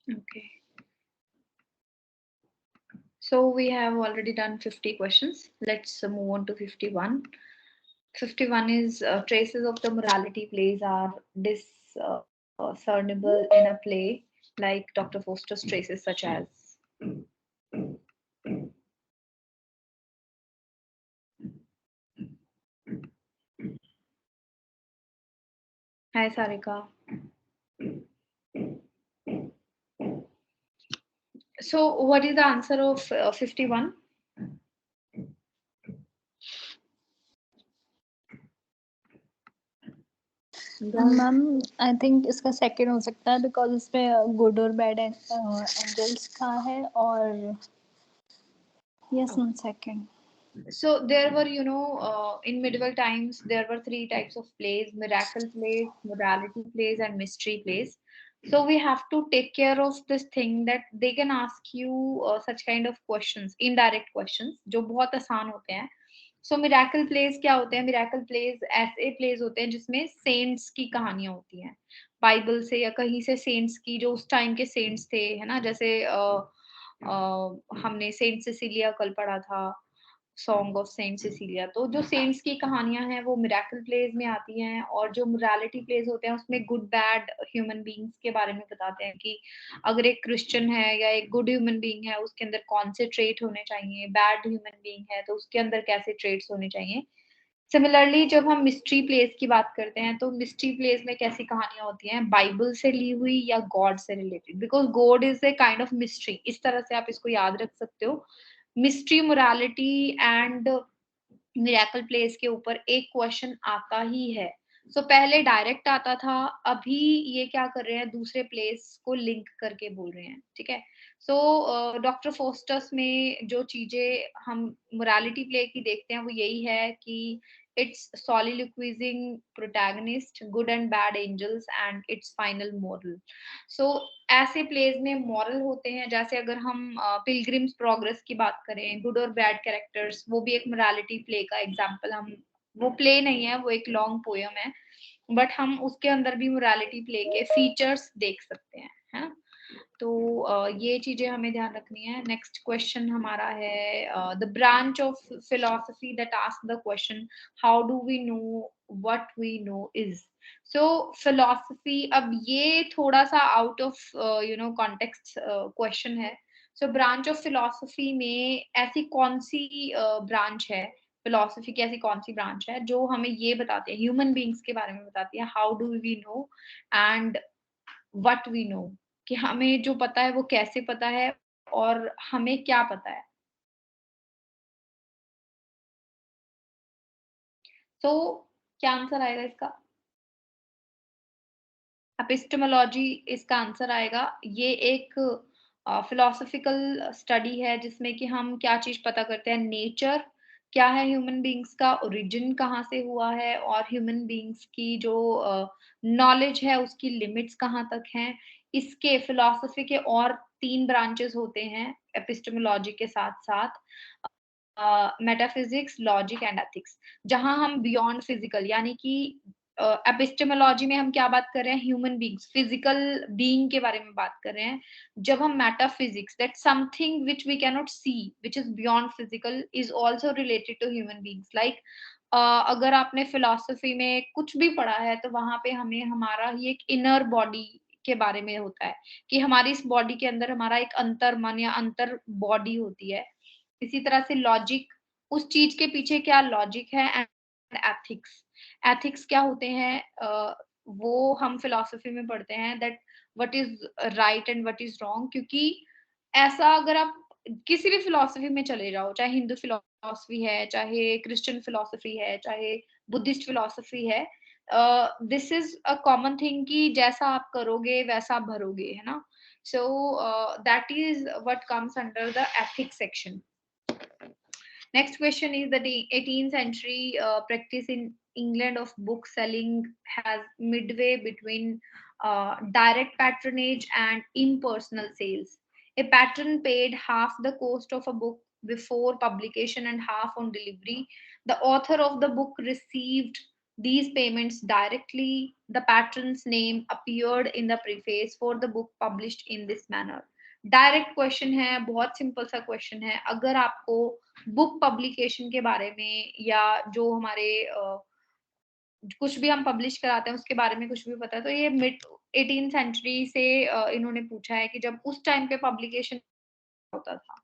Okay. So we have already done 50 questions. Let's move on to 51. 51 is traces of the morality plays are discernible in a play, like Dr. Foster's traces, such as. Hi, Sarika. So, what is the answer of 51? Ma'am I think इसका second हो सकता है because इसमें good और bad angels का है और yes ma'am second. So there were, in medieval times, there were three types of plays: miracle plays, morality plays, and mystery plays. So we have to take care of this thing that they can ask you such kind of questions, indirect questions, जो बहुत आसान होते हैं. So miracle plays क्या होते हैं? Miracle plays ऐसे plays होते हैं जिसमें saints की कहानियां होती हैं, बाइबल से या कहीं से saints की, जो उस टाइम के saints थे, है ना? जैसे हमने सेंट सिसिलिया कल पढ़ा था, सॉन्ग ऑफ सेंट सिसिलिया. तो जो सेंट्स की कहानियां हैं वो मिरेकल प्लेज में आती हैं, और जो मोरालिटी प्लेज होते हैं उसमें गुड बैड ह्यूमन बीइंग्स के बारे में बताते हैं कि अगर एक क्रिश्चियन है या एक गुड ह्यूमन बीइंग है उसके अंदर कौन से ट्रेट होने चाहिए, बैड ह्यूमन बीइंग है तो उसके अंदर कैसे ट्रेट्स होने चाहिए. सिमिलरली जब हम मिस्ट्री प्लेस की बात करते हैं तो मिस्ट्री प्लेस में कैसी कहानियां होती हैं, बाइबल से ली हुई या गॉड से related, because God is a kind of mystery. इस तरह से आप इसको याद रख सकते हो. Mystery, morality and miracle place के ऊपर एक क्वेश्चन आता ही है. सो पहले डायरेक्ट आता था, अभी ये क्या कर रहे हैं, दूसरे प्लेस को लिंक करके बोल रहे हैं. ठीक है. सो डॉक्टर फोस्टस में जो चीजें हम मोरालिटी प्ले की देखते हैं वो यही है कि it's soliloquizing protagonist, good and bad angels and its final moral. सो ऐसे प्लेज में मॉरल होते हैं, जैसे अगर हम पिलग्रिम्स प्रोग्रेस की बात करें, गुड और बैड कैरेक्टर्स, वो भी एक मोरालिटी प्ले का एग्जांपल. हम, वो प्ले नहीं है, वो एक लॉन्ग पोयम है, बट हम उसके अंदर भी मोरालिटी प्ले के फीचर्स देख सकते हैं, है ना? तो ये चीजें हमें ध्यान रखनी है. नेक्स्ट क्वेश्चन हमारा है the branch of philosophy that ask the question how do we know what we know is. So philosophy, अब ये थोड़ा सा आउट ऑफ कॉन्टेक्स्ट क्वेश्चन है. सो ब्रांच ऑफ फिलोसफी में ऐसी कौन सी ब्रांच है, फिलोसफी की ऐसी कौन सी ब्रांच है जो हमें ये बताती है, ह्यूमन बीइंग्स के बारे में बताती है, how do we know and what we know, कि हमें जो पता है वो कैसे पता है और हमें क्या पता है. तो क्या आंसर आएगा इसका? एपिस्टेमोलॉजी इसका आंसर आएगा. ये एक फिलोसॉफिकल स्टडी है जिसमें कि हम क्या चीज पता करते हैं, नेचर क्या है, ह्यूमन बीइंग्स का ओरिजिन कहाँ से हुआ है, और ह्यूमन बीइंग्स की जो नॉलेज है उसकी लिमिट्स कहाँ तक हैं. इसके फिलोसफी के और 3 ब्रांचेस होते हैं एपिस्टेमोलॉजी के साथ-साथ, मेटाफिजिक्स, लॉजिक एंड एथिक्स, जहां हम बियॉन्ड फिजिकल, यानी कि एपिस्टेमोलॉजी में हम क्या बात कर रहे हैं, ह्यूमन बीइंग्स, फिजिकल बीइंग के बारे में बात कर रहे हैं. जब हम metaphysics, that something which we can not see, which is beyond physical, is also related to human beings. Like अगर आपने फिलॉसफी में कुछ भी पढ़ा है तो वहां पे हमें हमारा ही एक इनर बॉडी के बारे में होता है, कि हमारी इस बॉडी के अंदर हमारा एक अंतर मन या अंतर बॉडी होती है. इसी तरह से लॉजिक, उस चीज के पीछे क्या लॉजिक है, एंड एथिक्स, एथिक्स क्या होते हैं, वो हम फिलोसफी में पढ़ते हैं, that what is right and what is wrong. क्योंकि ऐसा, अगर आप किसी भी फिलोसफी में चले जाओ, चाहे हिंदू फिलोसफी है, चाहे क्रिश्चियन फिलोसफी है, चाहे बुद्धिस्ट फिलोसफी है, this is a common thing कि जैसा आप करोगे वैसा आप भरोगे, है ना? सो that is what comes under the ethics section. Next question is that the 18th century practice in England of book selling has midway between direct patronage and impersonal sales. A patron paid half the cost of a book before publication and half on delivery. The author of the book received these payments directly. The patron's name appeared in the preface for the book published in this manner. Direct question है, बहुत simple सा question है. अगर आपको book publication के बारे में या जो हमारे कुछ भी हम पब्लिश कराते हैं उसके बारे में कुछ भी पता है, तो ये मिड 18th सेंचुरी से इन्होंने पूछा है कि जब उस टाइम पे पब्लिकेशन होता था.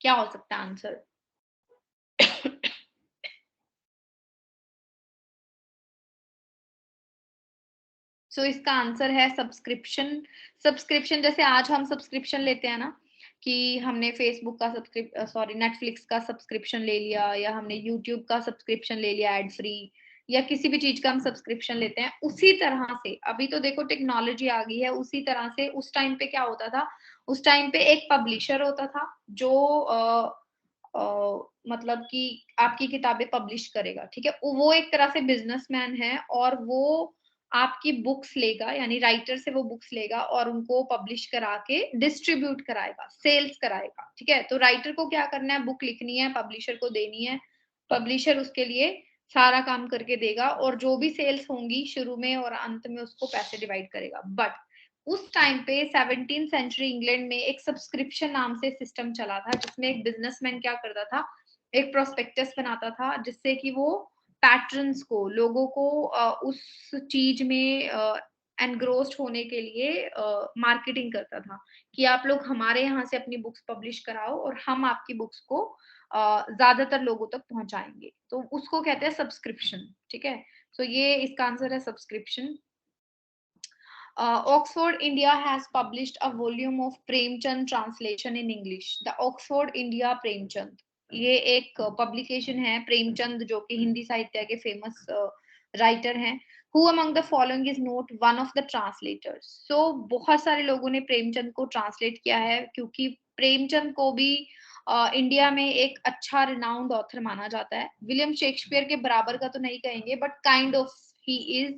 क्या हो सकता है आंसर? सो इसका आंसर है सब्सक्रिप्शन. सब्सक्रिप्शन जैसे आज हम सब्सक्रिप्शन लेते हैं ना, कि हमने फेसबुक का नेटफ्लिक्स का सब्सक्रिप्शन ले लिया, या हमने यूट्यूब का सब्सक्रिप्शन ले लिया एड फ्री, या किसी भी चीज का हम सब्सक्रिप्शन लेते हैं. उसी तरह से अभी तो देखो टेक्नोलॉजी आ गई है, उसी तरह से उस टाइम पे क्या होता था, उस टाइम पे एक पब्लिशर होता था जो मतलब कि आपकी किताबें पब्लिश करेगा, ठीक है. वो एक तरह से बिजनेसमैन है, और वो आपकी बुक्स लेगा, यानी राइटर से वो बुक्स लेगा और उनको पब्लिश करा के डिस्ट्रीब्यूट कराएगा, सेल्स कराएगा, ठीक है. तो राइटर को क्या करना है, बुक लिखनी है, पब्लिशर को देनी है, पब्लिशर उसके लिए सारा काम करके देगा, और जो भी सेल्स होंगी शुरू में और अंत में उसको पैसे डिवाइड करेगा. बट उस टाइम पे 17th सेंचुरी इंग्लैंड में एक सब्सक्रिप्शन नाम से सिस्टम चला था, जिसमें एक बिजनेसमैन क्या करता था, एक प्रोस्पेक्टस बनाता था, जिससे कि वो पैट्रन्स को, लोगों को उस चीज में एनग्रोस्ड होने के लिए मार्केटिंग करता था, कि आप लोग हमारे यहाँ से अपनी बुक्स पब्लिश कराओ और हम आपकी बुक्स को ज्यादातर लोगों तक पहुंचाएंगे. तो उसको कहते हैं सब्सक्रिप्शन, ठीक है. तो ये इसका आंसर है subscription. Oxford, India has published a volume of Premchand translation in English. The Oxford, India, Premchand. ये एक पब्लिकेशन है, प्रेमचंद जो कि हिंदी साहित्य के फेमस राइटर हैं. Who among the following is not one of the translators? So बहुत सारे लोगों ने प्रेमचंद को ट्रांसलेट किया है, क्योंकि प्रेमचंद को भी इंडिया में एक अच्छा रिनाउंड ऑथर माना जाता है. विलियम शेक्सपियर के बराबर का तो नहीं कहेंगे, but kind of he is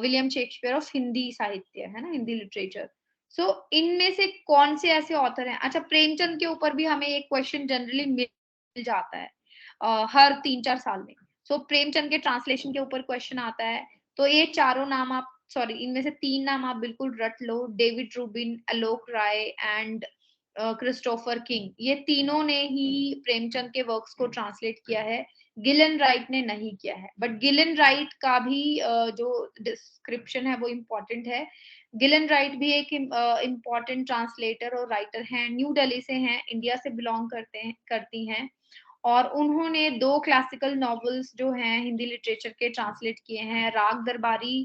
William Shakespeare of Hindi साहित्य, है ना, हिंदी लिटरेचर. सो इनमें से कौन से ऐसे ऑथर हैं? अच्छा, प्रेमचंद के ऊपर भी हमें एक क्वेश्चन जनरली मिल जाता है हर 3-4 साल में. सो प्रेमचंद के ट्रांसलेशन के ऊपर क्वेश्चन आता है. तो ये चारों नाम आप, सॉरी, इनमें से 3 नाम आप बिल्कुल रट लो: David Rubin, Alok Rai and Christopher King. ये तीनों ने ही प्रेमचंद के वर्क्स को ट्रांसलेट किया है. गिलन राइट ने नहीं किया है, बट गिलन राइट का भी जो डिस्क्रिप्शन है वो इम्पोर्टेंट है. गिलन राइट भी एक इम्पोर्टेंट ट्रांसलेटर और राइटर हैं, न्यू दिल्ली से हैं, इंडिया से बिलोंग करती हैं, और उन्होंने 2 क्लासिकल नॉवेल्स जो हैं हिंदी लिटरेचर के ट्रांसलेट किए हैं, Raag Darbari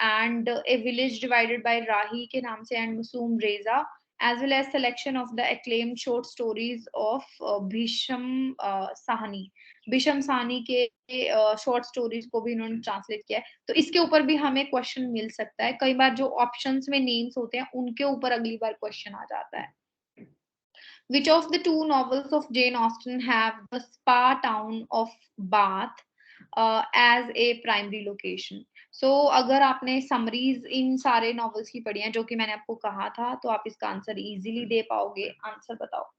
and a village divided by Rahi के नाम से, एंड मसूम रेजा, as well as selection of the acclaimed short stories of Bhishma Sahni. Bhishma Sahni के शॉर्ट स्टोरीज को भी इन्होंने ट्रांसलेट किया है. तो इसके ऊपर भी हमें क्वेश्चन मिल सकता है. कई बार जो ऑप्शंस में नेम्स होते हैं उनके ऊपर अगली बार क्वेश्चन आ जाता है. Which of the 2 novels of Jane Austen have the spa town of Bath as a primary location? So अगर आपने समरीज इन सारे नॉवेल्स की पढ़ी हैं जो कि मैंने आपको कहा था, तो आप इसका आंसर इजीली दे पाओगे. आंसर बताओ.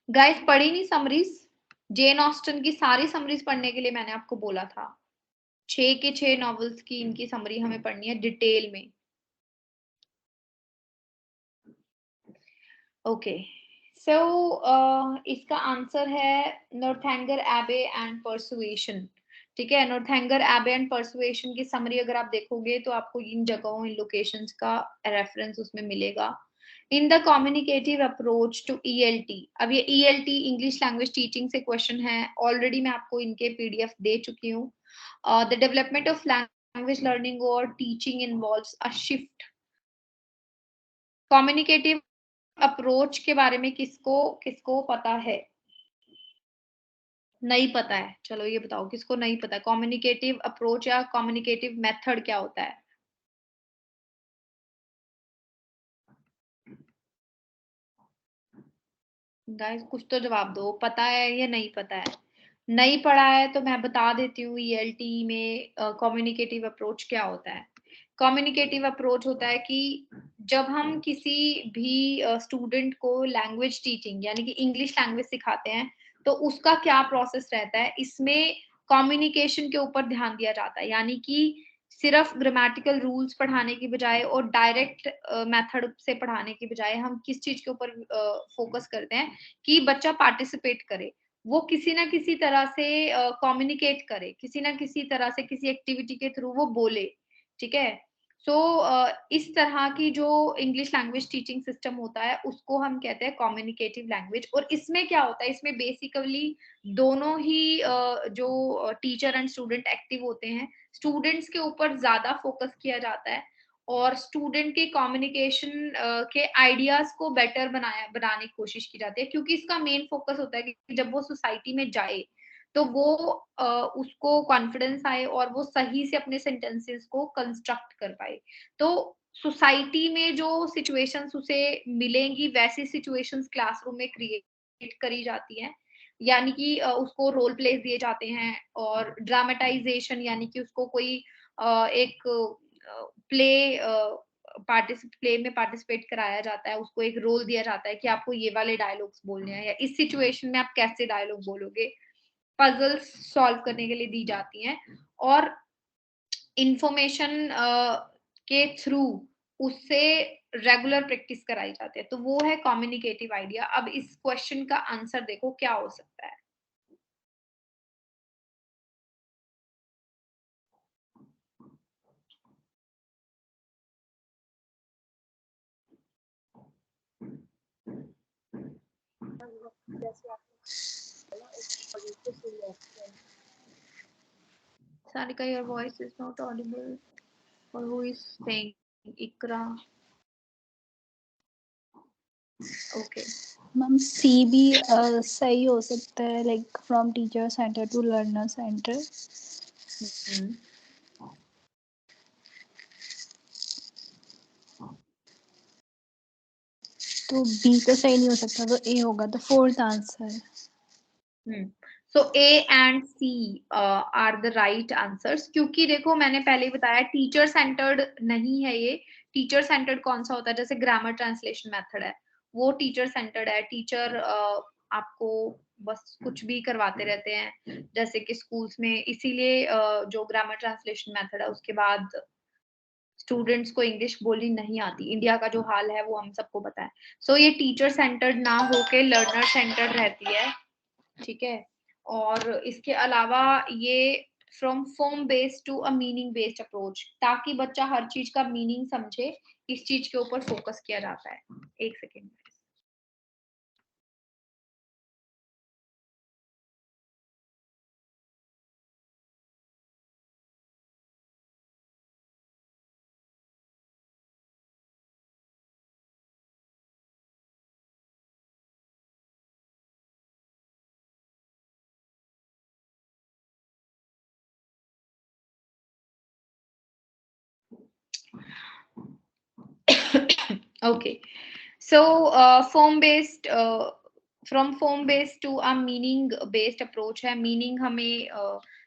गाइस, पढ़ी नहीं समरीज? जेन ऑस्टन की सारी समरीज पढ़ने के लिए मैंने आपको बोला था. 6 के 6 नॉवेल्स की इनकी समरी हमें पढ़नी है डिटेल में. ओके, सो इसका आंसर है नॉर्थैंगर एबे एंड परसुएशन. ठीक है, नॉर्थैंगर एबे एंड परसुएशन की समरी अगर आप देखोगे तो आपको इन जगहों, इन लोकेशंस का रेफरेंस उसमें मिलेगा. In the communicative approach to ELT. अब ये ELT इंग्लिश लैंग्वेज टीचिंग से क्वेश्चन है, ऑलरेडी मैं आपको इनके PDF दे चुकी हूँ. The development of language learning और teaching involves a shift. Communicative approach के बारे में किसको किसको पता है? नहीं पता है? चलो ये बताओ किसको नहीं पता है कम्युनिकेटिव अप्रोच या कम्युनिकेटिव मेथड क्या होता है? गाइस कुछ तो जवाब दो, पता है या नहीं पता है? नहीं पढ़ा है तो मैं बता देती हूँ ELT में कम्युनिकेटिव अप्रोच क्या होता है. कम्युनिकेटिव अप्रोच होता है कि जब हम किसी भी स्टूडेंट को लैंग्वेज टीचिंग यानी कि इंग्लिश लैंग्वेज सिखाते हैं, तो उसका क्या प्रोसेस रहता है, इसमें कम्युनिकेशन के ऊपर ध्यान दिया जाता है। यानी कि सिर्फ ग्रामेटिकल रूल्स पढ़ाने की बजाय और डायरेक्ट मेथड से पढ़ाने की बजाय हम किस चीज के ऊपर फोकस करते हैं कि बच्चा पार्टिसिपेट करे, वो किसी ना किसी तरह से कम्युनिकेट करे, किसी ना किसी तरह से किसी एक्टिविटी के थ्रू वो बोले, ठीक है। सो इस तरह की जो इंग्लिश लैंग्वेज टीचिंग सिस्टम होता है उसको हम कहते हैं कम्युनिकेटिव लैंग्वेज। और इसमें क्या होता है, इसमें बेसिकली दोनों ही जो टीचर एंड स्टूडेंट एक्टिव होते हैं, स्टूडेंट्स के ऊपर ज्यादा फोकस किया जाता है और स्टूडेंट के कम्युनिकेशन के आइडियाज को बेटर बनाने की कोशिश की जाती है, क्योंकि इसका मेन फोकस होता है कि जब वो सोसाइटी में जाए तो वो उसको कॉन्फिडेंस आए और वो सही से अपने सेंटेंसेस को कंस्ट्रक्ट कर पाए। तो सोसाइटी में जो सिचुएशंस उसे मिलेंगी वैसी सिचुएशंस क्लासरूम में क्रिएट करी जाती हैं। यानी कि उसको रोल प्लेस दिए जाते हैं और ड्रामेटाइजेशन यानी कि उसको कोई एक प्ले प्ले में पार्टिसिपेट कराया जाता है, उसको एक रोल दिया जाता है कि आपको ये वाले डायलॉग्स बोलने हैं या इस सिचुएशन में आप कैसे डायलॉग बोलोगे। पजल्स सॉल्व करने के लिए दी जाती हैं और इंफॉर्मेशन के थ्रू उससे रेगुलर प्रैक्टिस कराई जाती है। तो वो है कम्युनिकेटिव आइडिया। अब इस क्वेश्चन का आंसर देखो क्या हो सकता है। Sarika, your voice is not audible. Or who is saying Ikra? Okay. Ma'am C भी सही हो सकता है, like from teacher centre to learner centre. तो बी तो सही नहीं हो सकता, तो ए होगा, तो fourth answer. So A and C are the right answers, क्योंकि देखो मैंने पहले ही बताया टीचर सेंटर्ड नहीं है ये। टीचर सेंटर्ड कौन सा होता है, जैसे ग्रामर ट्रांसलेशन मेथड है वो टीचर सेंटर्ड है। टीचर आपको बस कुछ भी करवाते रहते हैं जैसे कि स्कूल्स में, इसीलिए जो ग्रामर ट्रांसलेशन मेथड है उसके बाद स्टूडेंट्स को इंग्लिश बोलनी नहीं आती। इंडिया का जो हाल है वो हम सबको पता है। सो ये टीचर सेंटर्ड ना होके लर्नर सेंटर्ड रहती है, ठीक है। और इसके अलावा ये from form based to a meaning based approach, ताकि बच्चा हर चीज का मीनिंग समझे, इस चीज के ऊपर फोकस किया जाता है। एक second. Okay, so form based from form based to a meaning based approach है। मीनिंग हमें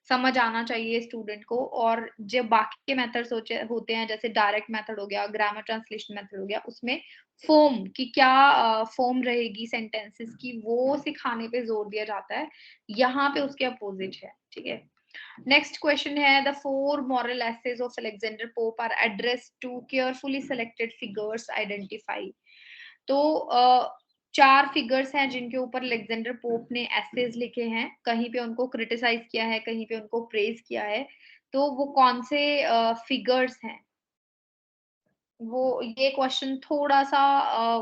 समझ आना चाहिए स्टूडेंट को। और जो बाकी के मेथड्स होते हैं जैसे डायरेक्ट मेथड हो गया, ग्रामर ट्रांसलेशन मेथड हो गया, उसमें फॉर्म की क्या फॉर्म रहेगी सेंटेंसेस की वो सिखाने पे जोर दिया जाता है। यहाँ पे उसके अपोजिट है, ठीक है। नेक्स्ट क्वेश्चन है the four moral essays of Alexander Pope are addressed to carefully selected figures identify. तो चार फिगर्स हैं जिनके ऊपर अलेक्जेंडर पोप ने एसेज लिखे हैं, कहीं पे उनको क्रिटिसाइज किया है, कहीं पे उनको प्रेज किया है। तो वो कौन से फिगर्स हैं? वो ये क्वेश्चन थोड़ा सा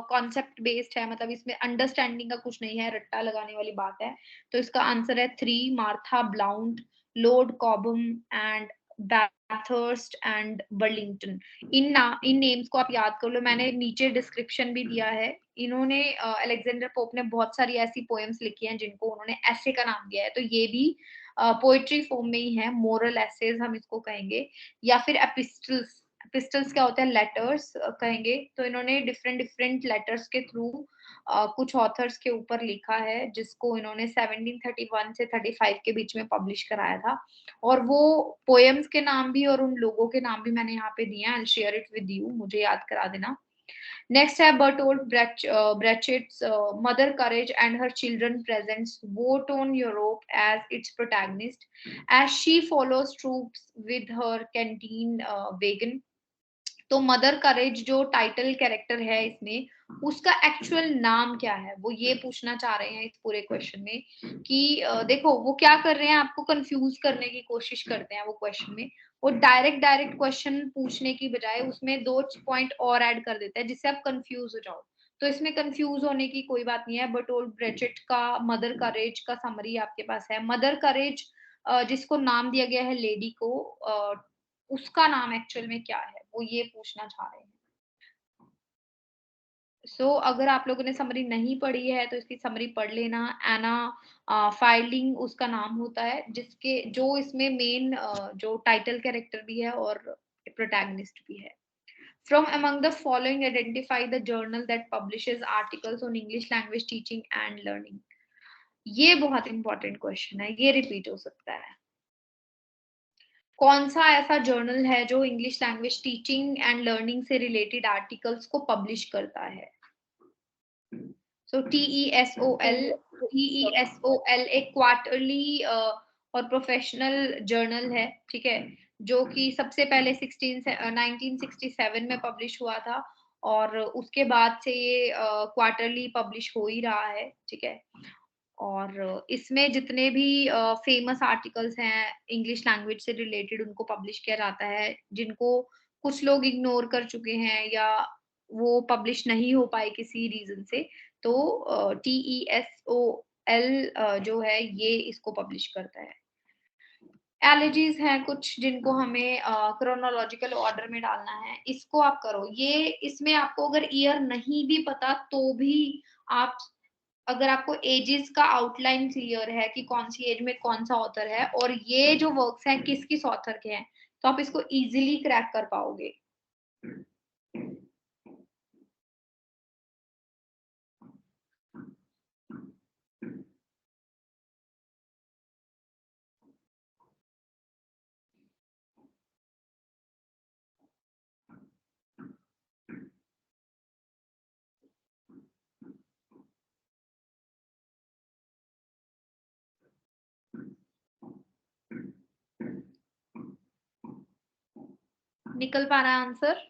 कॉन्सेप्ट बेस्ड है, मतलब इसमें अंडरस्टैंडिंग का कुछ नहीं है, रट्टा लगाने वाली बात है। तो इसका आंसर है 3, Martha Blount, Lord Cobham and Bathurst and Burlington. इन नेम्स को आप याद कर लो, मैंने नीचे डिस्क्रिप्शन भी दिया है। इन्होंने अलेक्जेंडर पोप ने बहुत सारी ऐसी पोएम्स लिखी हैं जिनको उन्होंने ऐसे का नाम दिया है। तो ये भी पोएट्री फॉर्म में ही है, मोरल एसेज हम इसको कहेंगे, या फिर एपिस्टल्स क्या होता है, लेटर्स कहेंगे। तो इन्होंने डिफरेंट डिफरेंट लेटर्स के थ्रू कुछ ऑथर्स के ऊपर लिखा है, जिसको इन्होंने 1731 से 35 के बीच में पब्लिश कराया था। और वो पोएम्स के नाम भी और उन लोगों के नाम भी मैंने यहाँ पे दिए हैं। I will share it with you, मुझे याद करा देना। Next है Bertolt Brecht's Mother Courage and Her Children presents Wotan Europe as its protagonist as she follows troops with her canteen wagon. तो मदर करेज जो टाइटल कैरेक्टर है इसमें, उसका एक्चुअल नाम क्या है, वो ये पूछना चाह रहे हैं इस पूरे क्वेश्चन में कि देखो वो क्या कर रहे हैं, आपको कंफ्यूज करने की कोशिश करते हैं वो क्वेश्चन में। वो डायरेक्ट क्वेश्चन पूछने की बजाय उसमें 2 पॉइंट और ऐड कर देता है जिससे आप कंफ्यूज हो जाओ। तो इसमें कंफ्यूज होने की कोई बात नहीं है। बर्टोल्ट ब्रेचेट का मदर करेज का समरी आपके पास है। मदर करेज जिसको नाम दिया गया है लेडी को, उसका नाम एक्चुअल में क्या है, वो ये पूछना चाह रहे हैं। अगर आप लोगों ने समरी नहीं पढ़ी है तो इसकी समरी पढ़ लेना। एना फाइलिंग उसका नाम होता है, जिसके जो इसमें मेन जो टाइटल कैरेक्टर भी है और प्रोटैगनिस्ट भी है। From among the following, identify the journal that publishes articles on English language teaching and learning. ये बहुत इंपॉर्टेंट क्वेश्चन है, ये रिपीट हो सकता है। कौन सा ऐसा जर्नल है जो English language teaching and learning से रिलेटेड आर्टिकल्स को पब्लिश करता है? सो TESOL एक क्वार्टरली और प्रोफेशनल जर्नल है, ठीक है, जो कि सबसे पहले 1967 में पब्लिश हुआ था और उसके बाद से ये क्वार्टरली पब्लिश हो ही रहा है, ठीक है। और इसमें जितने भी फेमस आर्टिकल्स हैं इंग्लिश लैंग्वेज से रिलेटेड उनको पब्लिश किया जाता है, जिनको कुछ लोग इग्नोर कर चुके हैं या वो पब्लिश नहीं हो पाए किसी रीजन से। तो TESOL जो है ये इसको पब्लिश करता है। एलर्जीज हैं कुछ जिनको हमें क्रोनोलॉजिकल ऑर्डर में डालना है, इसको आप करो। ये इसमें आपको अगर ईयर नहीं भी पता तो भी आप, अगर आपको एजेस का आउटलाइन क्लियर है कि कौन सी एज में कौन सा ऑथर है और ये जो वर्क्स हैं किस किस ऑथर के हैं, तो आप इसको इजीली क्रैक कर पाओगे। निकल पा रहा है आंसर?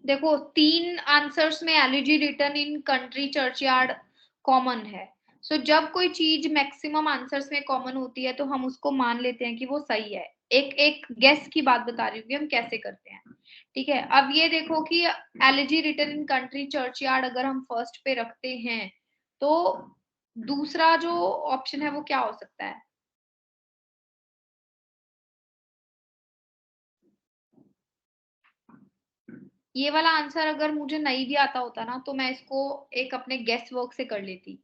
देखो 3 आंसर्स में एलिजी रिटर्न इन कंट्री चर्चयार्ड कॉमन है। जब कोई चीज मैक्सिमम आंसर्स में कॉमन होती है तो हम उसको मान लेते हैं कि वो सही है। एक एक गेस की बात बता रही हूँ कि हम कैसे करते हैं, ठीक है। अब ये देखो कि एलिजी रिटर्न इन कंट्री चर्चयार्ड अगर हम फर्स्ट पे रखते हैं तो दूसरा जो ऑप्शन है वो क्या हो सकता है? ये वाला आंसर अगर मुझे नहीं भी आता होता ना तो मैं इसको एक अपने गेस वर्क से कर लेती।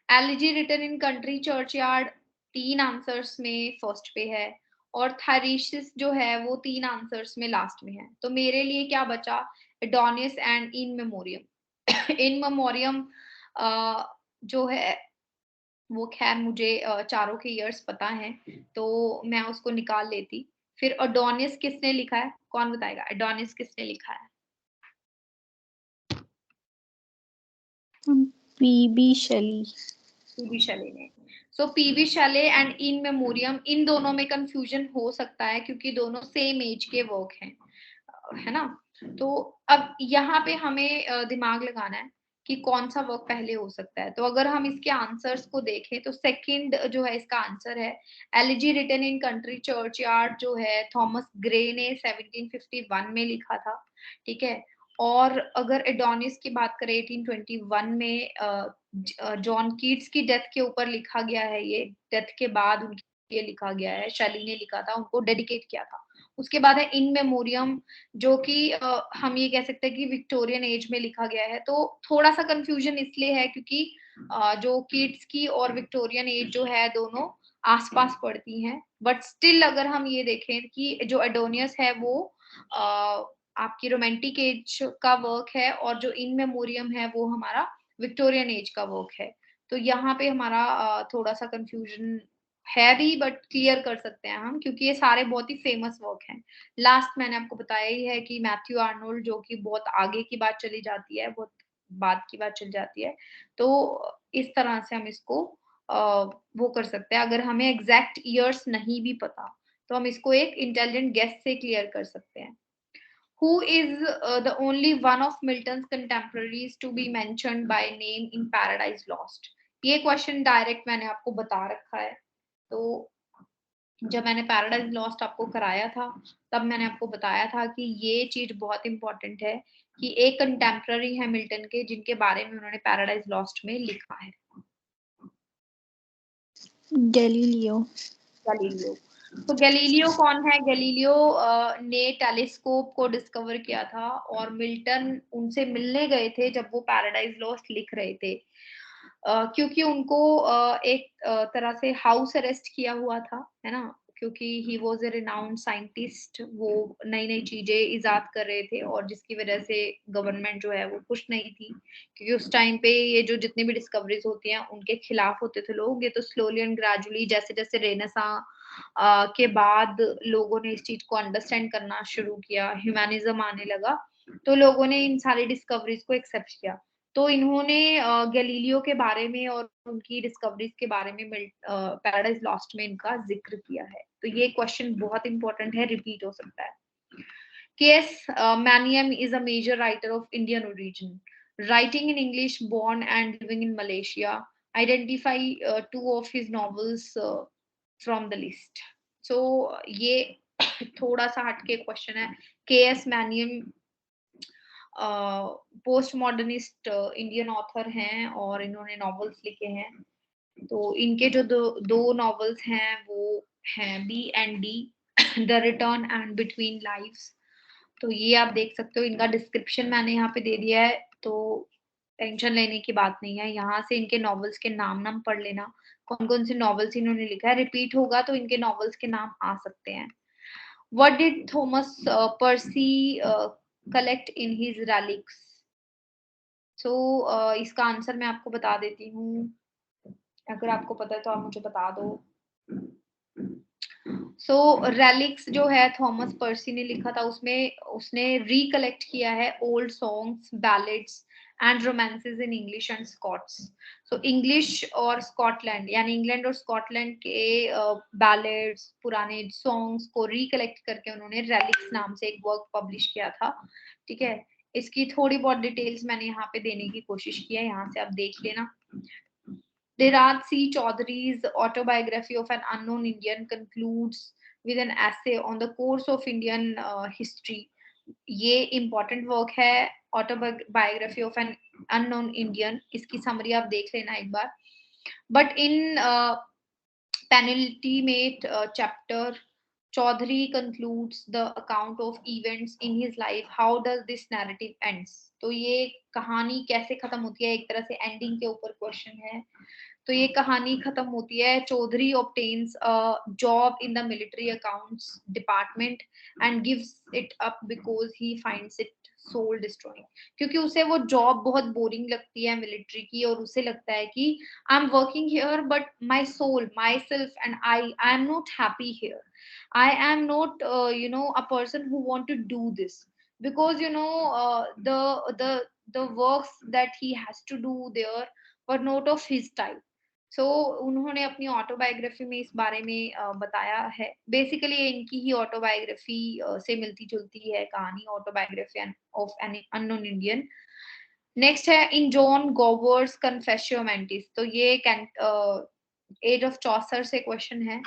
Elegy written in country churchyard 3 answers में फर्स्ट पे है और थायरीसिस जो है वो 3 आंसर्स में लास्ट में है। तो मेरे लिए क्या बचा? Adonais and In Memoriam. In Memoriam जो है वो खैर मुझे चारों के ईयर्स पता हैं तो मैं उसको निकाल लेती। फिर एडोनियस किसने लिखा है, कौन बताएगा एडोनियस किसने लिखा है? P B Shelley. पीबी शैले ने। P B Shelley and In Memoriam, इन दोनों में कंफ्यूजन हो सकता है क्योंकि दोनों सेम एज के वर्क हैं, है ना। तो अब यहाँ पे हमें दिमाग लगाना है कि कौन सा वर्क पहले हो सकता है। तो अगर हम इसके आंसर्स को देखें तो सेकंड जो है इसका आंसर है। Elegy written in country churchyard जो है थॉमस ग्रे ने 1751 में लिखा था, ठीक है। और अगर एडोनिस की बात करें 1821 में जॉन कीट्स की डेथ के ऊपर लिखा गया है, ये डेथ के बाद उनके लिए लिखा गया है, शैली ने लिखा था, उनको डेडिकेट किया था। उसके बाद है इन मेमोरियम जो कि हम ये कह सकते हैं कि विक्टोरियन एज में लिखा गया है। तो थोड़ा सा कंफ्यूजन इसलिए है क्योंकि जो किड्स की और विक्टोरियन एज जो है दोनों आसपास पड़ती हैं, बट स्टिल अगर हम ये देखें कि जो एडोनियस है वो आपकी रोमांटिक एज का वर्क है, और जो इन मेमोरियम है वो हमारा विक्टोरियन एज का वर्क है। तो यहाँ पे हमारा थोड़ा-सा कन्फ्यूजन है भी, बट क्लियर कर सकते हैं हम, क्योंकि ये सारे बहुत ही फेमस वर्क हैं। लास्ट मैंने आपको बताया ही है कि मैथ्यू आर्नोल्ड, जो कि बहुत आगे की बात चली जाती है, बहुत बाद की बात चली जाती है। तो इस तरह से हम इसको अ, वो कर सकते हैं। अगर हमें एग्ज़ैक्ट ईयर्स नहीं भी पता, तो हम इसको एक इंटेलिजेंट गेस से क्लियर कर सकते हैं। Who is the only one of Milton's contemporaries to be mentioned by name in Paradise Lost? ये क्वेश्चन डायरेक्ट मैंने आपको बता रखा है। तो जब मैंने पैराडाइज लॉस्ट आपको कराया था, तब मैंने आपको बताया था कि ये चीज़ बहुत इम्पोर्टेंट है कि एक कंटेम्पररी है मिल्टन के, जिनके बारे में उन्होंने पैराडाइज लॉस्ट में लिखा है। गैलीलियो। गैलीलियो। तो गैलीलियो कौन है? गैलीलियो ने टेलीस्कोप को डिस्कवर किया था, और मिल्टन उनसे मिलने गए थे जब वो पैराडाइज लॉस्ट लिख रहे थे। क्योंकि उनको एक तरह से हाउस अरेस्ट किया हुआ था, है ना? क्योंकि he was a renowned scientist, वो नई-नई चीज़ें इज़ाद कर रहे थे, और जिसकी वज़ह से गवर्नमेंट जो है वो खुश नहीं थी। क्योंकि उस टाइम पे ये जो जितनी भी डिस्कवरीज़ होती हैं, उनके खिलाफ होते थे लोग। ये तो स्लोली एंड ग्रेजुअली जैसे-जैसे रेनेसाँ के बाद लोगों ने इस चीज़ को अंडरस्टैंड करना शुरू किया, ह्यूमैनिज़्म आने लगा, तो लोगों ने इन सारी डिस्कवरीज़ को एक्सेप्ट किया। तो इन्होंने गैलीलियो के बारे में और उनकी डिस्कवरीज़ के बारे में पैराडाइज़ लॉस्ट में इनका ज़िक्र किया है। तो ये क्वेश्चन बहुत इम्पोर्टेंट है, रिपीट हो सकता है। K.S. Maniam is a major writer of Indian origin. Writing in English, born and living in Malaysia, identify two of his novels from the list. So ये थोड़ा सा हटके क्वेश्चन है। K.S. Maniam post modernist Indian author हैं, और इन्होंने novels लिखे हैं। तो इनके जो दो नॉवेल्स हैं वो हैं B and D, the return and between lives. तो ये आप देख सकते हो, इनका डिस्क्रिप्शन मैंने यहाँ पे दे दिया है, तो टेंशन लेने की बात नहीं है। यहाँ से इनके नॉवेल्स के नाम पढ़ लेना, कौन-कौन से नॉवेल्स इन्होंने लिखा है। रिपीट होगा तो इनके नॉवेल्स के नाम आ सकते हैं। What did Thomas Percy collect in his relics? So इसका आंसर मैं आपको बता देती हूँ। अगर आपको पता है तो आप मुझे बता दो। सो रेलिक्स जो है थॉमस पर्सी ने लिखा था, उसमें उसने रिकलेक्ट किया है old songs, ballads and romances in English and Scots. So English और स्कॉटलैंड, यानी इंग्लैंड और स्कॉटलैंड के बैलेड्स, पुराने सॉन्ग्स को रिकलेक्ट करके उन्होंने रेलिक्स नाम से एक वर्क पब्लिश किया था। ठीक है, इसकी थोड़ी बहुत डिटेल्स मैंने यहाँ पे देने की कोशिश की है, यहाँ से आप देख लेना। Dhiraj C. Chaudhary's autobiography of an unknown Indian concludes with an essay on the course of Indian history. ये important work है, autobiography of an unknown Indian. इसकी summary आप देख लेना एक बार. But in penultimate chapter, Chaudhary concludes the account of events in his life. How does this narrative ends? तो ये कहानी कैसे खत्म होती है, एक तरह से ending के ऊपर question है। तो ये कहानी खत्म होती है, Chaudhary obtains a job in the military accounts department and gives it up because he finds it soul destroying. क्योंकि उसे वो जॉब बहुत बोरिंग लगती है मिलिट्री की, और उसे लगता है कि I am working here but my soul, my self and I am not happy here. I am not, a person who want to do this, because the works that he has to do there were not of his type. सो उन्होंने अपनी autobiography में इस बारे में बताया है। Basically इनकी ही autobiography से मिलती-जुलती है कहानी, autobiography of an unknown Indian. Next है इन जॉन गोवर्स कन्फेसियो मेंटिस। तो ये एज ऑफ चौसर से क्वेश्चन है।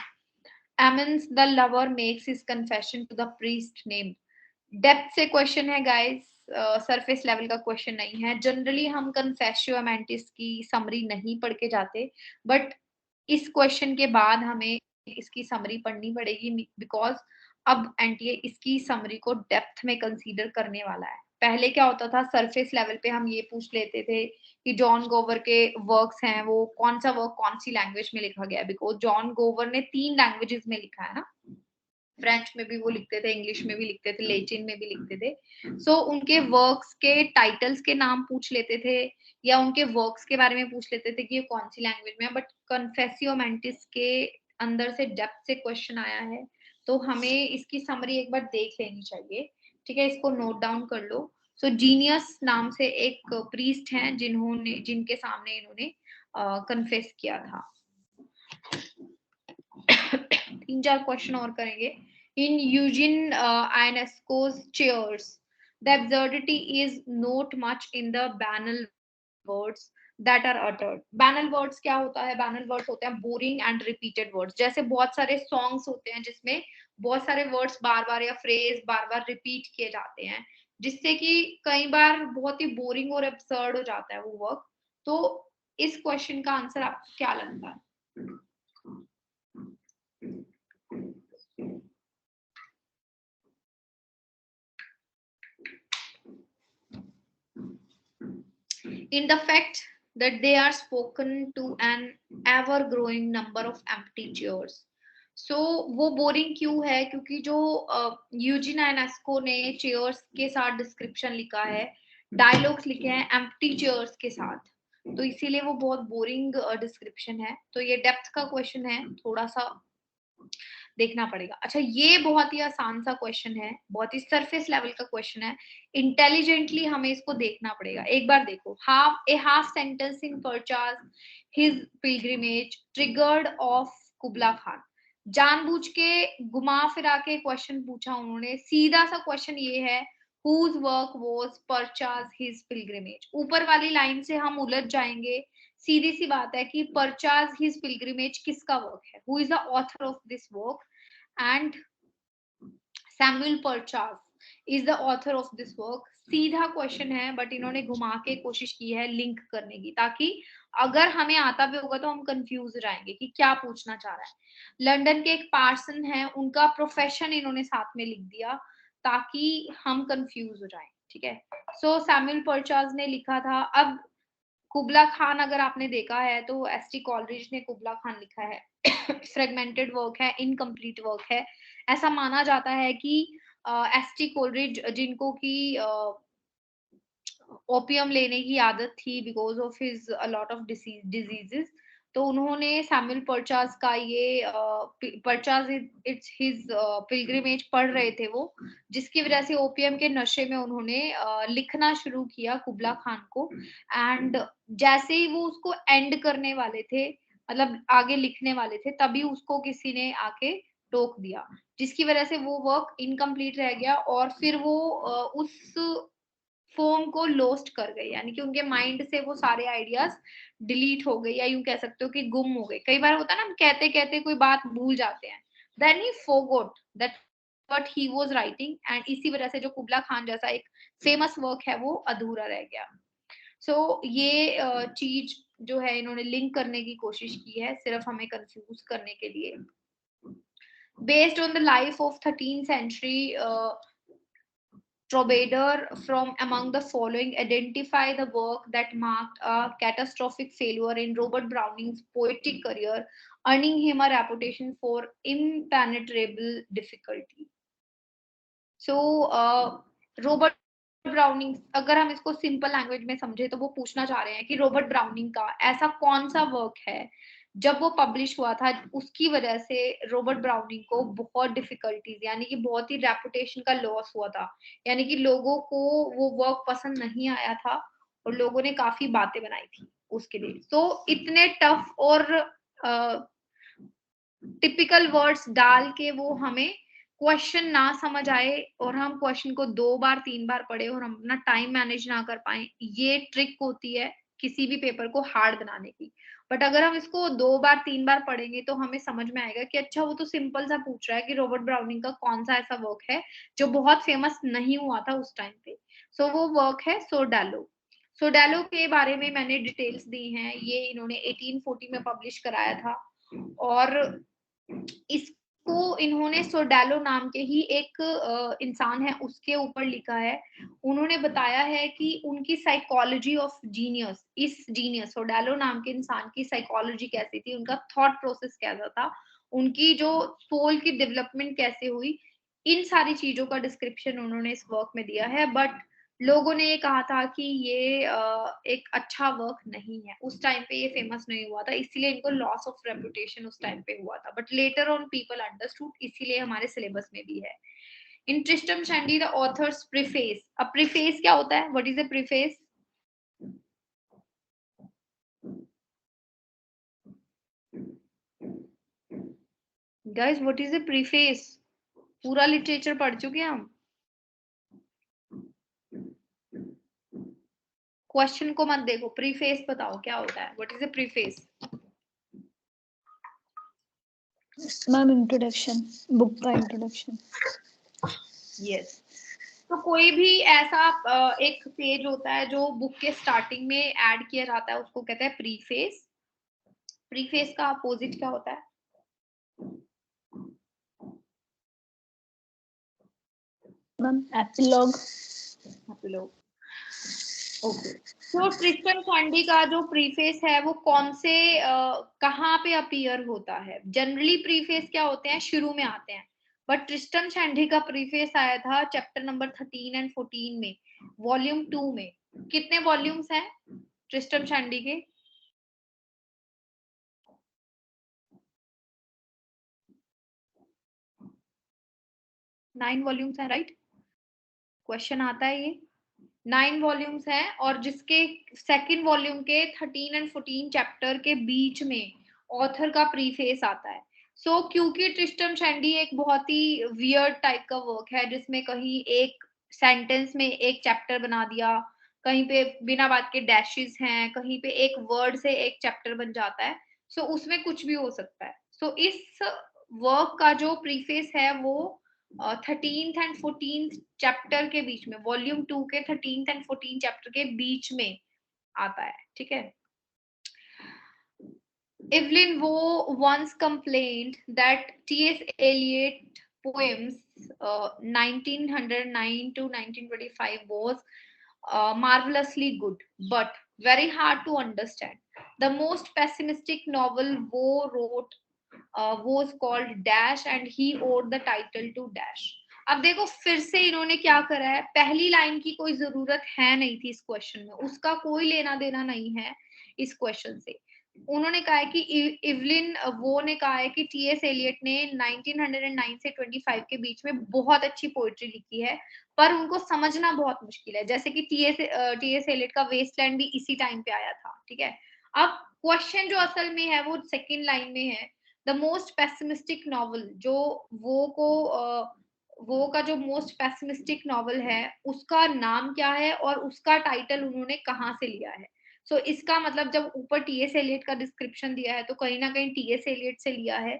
Ammons the lover makes his confession to the priest named. Depth से क्वेश्चन है गाइस, सरफेस लेवल का क्वेश्चन नहीं है। जनरली हम कन्फेसियो अमेंटिस की समरी नहीं पढ़ के जाते, बट इस क्वेश्चन के बाद हमें इसकी समरी पढ़नी पड़ेगी, बिकॉज अब एनटीए इसकी समरी को डेप्थ में कंसीडर करने वाला है। पहले क्या होता था, सरफेस लेवल पे हम ये पूछ लेते थे कि जॉन गोवर के वर्क्स हैं, वो कौन सा वर्क कौन सी लैंग्वेज में लिखा गया है, बिकॉज जॉन गोवर ने 3 लैंग्वेजेस में लिखा है ना। फ्रेंच में भी वो लिखते थे, इंग्लिश में भी लिखते थे, लैटिन में भी लिखते थे। सो उनके वर्क्स के टाइटल्स के नाम पूछ लेते थे या उनके वर्क्स के बारे में पूछ लेते थे कि ये कौन सी लैंग्वेज में है। बट कन्फेसियो मेंटिस के अंदर से डेप्थ से क्वेश्चन आया है, तो हमें इसकी समरी एक बार देख लेनी चाहिए। ठीक है, इसको नोट डाउन कर लो। सो जीनियस नाम से एक प्रीस्ट हैं जिनके सामने इन्होंने कन्फेस किया था। 3-4 क्वेश्चन और करेंगे। इन Eugene आयनेस्को's cheers, the absurdity is not much in the banal words that are uttered. banal words क्या होता है? banal words होते हैं boring and repeated words। जैसे बहुत सारे songs होते हैं जिसमें बहुत सारे words बार बार या phrase बार बार repeat किए जाते हैं, जिससे कि कई बार बहुत ही boring और absurd हो जाता है वो वर्क। तो इस क्वेश्चन का आंसर आपको क्या लगता है? In the fact that they are spoken to an ever growing number of empty chairs. So वो बोरिंग क्यों है? क्योंकि जो यूजिन आयनेस्को ने चेयर्स के साथ डिस्क्रिप्शन लिखा है, डायलॉग्स लिखे हैं एम्प्टी चेयर्स के साथ, तो इसीलिए वो बहुत बोरिंग डिस्क्रिप्शन है। तो ये डेप्थ का क्वेश्चन है, थोड़ा सा देखना पड़ेगा। अच्छा, ये बहुत ही आसान सा क्वेश्चन है, बहुत ही सरफेस लेवल का क्वेश्चन है, इंटेलिजेंटली हमें इसको देखना पड़ेगा। एक बार देखो, half sentence in Purchas his pilgrimage triggered off Kubla Khan. जानबूझ के घुमा फिरा के क्वेश्चन पूछा उन्होंने। सीधा सा क्वेश्चन ये है, whose work was purchase his pilgrimage। ऊपर वाली लाइन से हम उलझ जाएंगे। सीधी सी बात है कि परचाज हिज पिलग्रिमेज किसका वर्क है, who is the author of this work, and Samuel Purchas is the author of this work. सीधा क्वेश्चन है, बट इन्होंने घुमा के कोशिश की है लिंक करने की, ताकि अगर हमें आता भी होगा तो हम कंफ्यूज हो जाएंगे कि क्या पूछना चाह रहा है। लंदन के एक पार्सन है, उनका प्रोफेशन इन्होंने साथ में लिख दिया ताकि हम कंफ्यूज हो जाएं। ठीक है, सो सैमुअल परचाज ने लिखा था। अब कुबला खान अगर आपने देखा है तो एस टी कॉलरिज ने कुबला खान लिखा है। फ्रेगमेंटेड वर्क है, इनकम्प्लीट वर्क है। ऐसा माना जाता है कि एस टी कॉलरिज, जिनको की ओपियम लेने की आदत थी because of his a lot of diseases, तो उन्होंने सैमुअल परचाज का ये परचाज इट्स हिज पिलग्रिमेज पढ़ रहे थे वो, जिसकी वजह से ओपियम के नशे में उन्होंने लिखना शुरू किया कुबला खान को। एंड जैसे ही वो उसको एंड करने वाले थे, मतलब आगे लिखने वाले थे, तभी उसको किसी ने आके टोक दिया, जिसकी वजह से वो वर्क इनकम्प्लीट रह गया। और फिर वो उस फॉर्म को लोस्ट कर गए, यानी कि उनके माइंड से वो सारे आइडियाज डिलीट हो गए, या यूं कह सकते हो कि गुम हो गए। कई बार होता है ना, हम कहते कहते कोई बात भूल जाते हैं, then he forgot that what he was writing, and इसी वजह से जो कुबला खान जैसा एक फेमस वर्क है वो अधूरा रह गया। सो ये चीज जो है इन्होंने लिंक करने की कोशिश की है, सिर्फ हमें कंफ्यूज करने के लिए। Based on the life of 13th century troubadour from among the following identify the work that marked a catastrophic failure in Robert Browning's poetic career, earning him a reputation for impenetrable difficulty. So, Robert browning, अगर हम इसको simple language में समझे तो वो पूछना चाह रहे हैं कि रॉबर्ट ब्राउनिंग का ऐसा कौन सा वर्क है जब वो पब्लिश हुआ था उसकी वजह से रॉबर्ट ब्राउनिंग को बहुत डिफिकल्टीज, यानी कि बहुत ही रेपुटेशन का लॉस हुआ था, यानी कि लोगों को वो वर्क पसंद नहीं आया था और लोगों ने काफी बातें बनाई थी उसके लिए। तो इतने टफ और टिपिकल वर्ड्स डाल के वो हमें क्वेश्चन ना समझ आए और हम क्वेश्चन को 2 बार 3 बार पढ़े और हम अपना टाइम मैनेज ना कर पाए, ये ट्रिक होती है किसी भी पेपर को हार्ड बनाने की। बट अगर हम इसको 2 बार 3 बार पढ़ेंगे तो हमें समझ में आएगा कि अच्छा वो तो सिंपल सा पूछ रहा है कि रॉबर्ट ब्राउनिंग का कौन सा ऐसा वर्क है जो बहुत फेमस नहीं हुआ था उस टाइम पे। सो वो वर्क है सोडालो। सोडालो के बारे में मैंने डिटेल्स दी हैं, ये इन्होंने 1840 में पब्लिश कराया था और इसको इन्होंने सोडालो नाम के ही एक इंसान है उसके ऊपर लिखा है। उन्होंने बताया है कि उनकी साइकोलॉजी ऑफ जीनियस, इस जीनियस सोडालो नाम के इंसान की साइकोलॉजी कैसी थी, उनका थॉट प्रोसेस कैसा था, उनकी जो सोल की डेवलपमेंट कैसे हुई, इन सारी चीजों का डिस्क्रिप्शन उन्होंने इस वर्क में दिया है। बट लोगों ने ये कहा था कि ये एक अच्छा वर्क नहीं है, उस टाइम पे ये फेमस नहीं हुआ था, इसीलिए इनको लॉस ऑफ रेपुटेशन उस टाइम पे हुआ था। But later on people understood, इसीलिए हमारे सिलेबस में भी है। इन ट्रिस्टम शैंडी द ऑथर्स प्रीफेस। अब प्रीफेस क्या होता है? What is a preface? Guys what is a preface? पूरा लिटरेचर पढ़ चुके हैं हम। क्वेश्चन को मत देखो, प्रीफेस बताओ क्या होता है, what is a preface? Ma'am introduction, book का इंट्रोडक्शन। यस। तो कोई भी ऐसा एक पेज होता है जो बुक के स्टार्टिंग में ऐड किया जाता है, उसको कहते हैं प्रीफेस। प्रीफेस का अपोजिट क्या होता है? Ma'am epilogue. एपिलॉग। ओके। तो ट्रिस्टम शैंडी का जो प्रीफेस है वो कौन से कहाँ पे अपीयर होता है? जनरली प्रीफेस क्या होते हैं, शुरू में आते हैं, बट ट्रिस्टम शैंडी का प्रीफेस आया था चैप्टर नंबर 13 एंड 14 में, वॉल्यूम 2 में। कितने वॉल्यूम्स हैं ट्रिस्टम शैंडी के? 9 वॉल्यूम्स हैं, राइट? क्वेश्चन आता है ये। 9 वॉल्यूम्स हैं, और जिसके सेकंड वॉल्यूम के 13 एंड 14 चैप्टर के बीच में ऑथर का प्रीफेस आता है। सो क्योंकि ट्रिस्टम शैंडी एक बहुत ही वियर्ड टाइप का वर्क है, जिसमें कहीं एक सेंटेंस में एक चैप्टर बना दिया, कहीं पे बिना बात के डैशेस हैं, कहीं पे एक वर्ड से एक चैप्टर बन जाता है। सो उसमें कुछ भी हो सकता है। सो इस वर्क का जो प्रीफेस है वो 13th एंड 14th चैप्टर के बीच में, वॉल्यूम 2 के 13th एंड 14th चैप्टर के बीच में आता है, ठीक है। Evelyn Waugh once complained that T.S. Eliot poems 1909 to 1925 was marvelously good, but very hard to understand. The most pessimistic novel Waugh wrote was called Dash, and he owed the title to Dash. अब देखो फिर से इन्होंने क्या करा है, पहली line की कोई जरूरत है नहीं थी इस क्वेश्चन में, उसका कोई लेना देना नहीं है इस क्वेश्चन से। उन्होंने कहा है कि इवलिन वो ने कहा है कि टीएस एलियट ने 1909 से 25 के बीच में बहुत अच्छी पोएट्री लिखी है, पर उनको समझना बहुत मुश्किल है। जैसे कि टीएस एलियट का वेस्टलैंड भी इसी टाइम पे आया था, ठीक है। अब क्वेश्चन जो असल में है वो सेकंड लाइन में है, द मोस्ट पेसिमिस्टिक नॉवल, जो वो का जो मोस्ट पेसिमिस्टिक नॉवल है उसका नाम क्या है और उसका टाइटल उन्होंने कहाँ से लिया है। सो इसका मतलब जब ऊपर टीएस एलियट का डिस्क्रिप्शन दिया है तो कहीं ना कहीं टीएस एलियट से लिया है,